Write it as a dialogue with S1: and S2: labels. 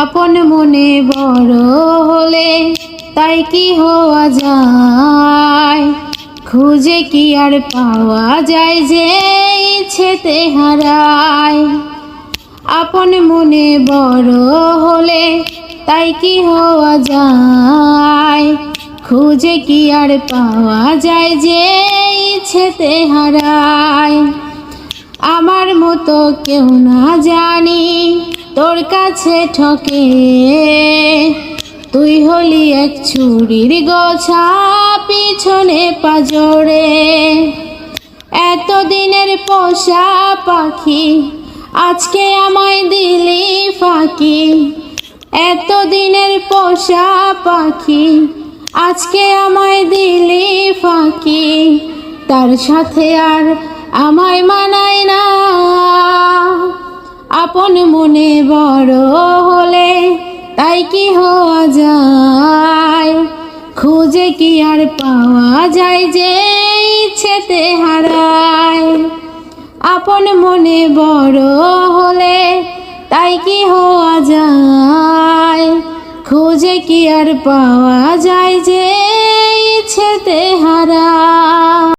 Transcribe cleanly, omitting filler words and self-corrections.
S1: আপন মনে বড় হলে তাই কি হওয়া যায়, খুঁজে কি আর পাওয়া যায় যে ইচ্ছেতে হারায়। আপন মনে বড় হলে তাই কি হওয়া যায়, খুঁজে কি আর পাওয়া যায় যে ইচ্ছেতে হারায়। আমার মতো কেউ না জানি তোর কাছে ঠকে, তুই হলি এক ছুরির গোছা পিছনে পাজরে। এতদিনের পোষা পাখি আজকে আমায় দিলি ফাঁকি, এতদিনের পোষা পাখি আজকে আমায় দিলি ফাঁকি। তার সাথে আর আমায় মানায় না, আপন মনে বড় হলে তাই কি হওয়া যায়, খুঁজে কি আর পাওয়া যায় যে ইচ্ছেতে হারায়। আপন মনে বড় হলে তাই কি হওয়া যায়, খুঁজে কি আর পাওয়া যায় যে ইচ্ছেতে হারায়।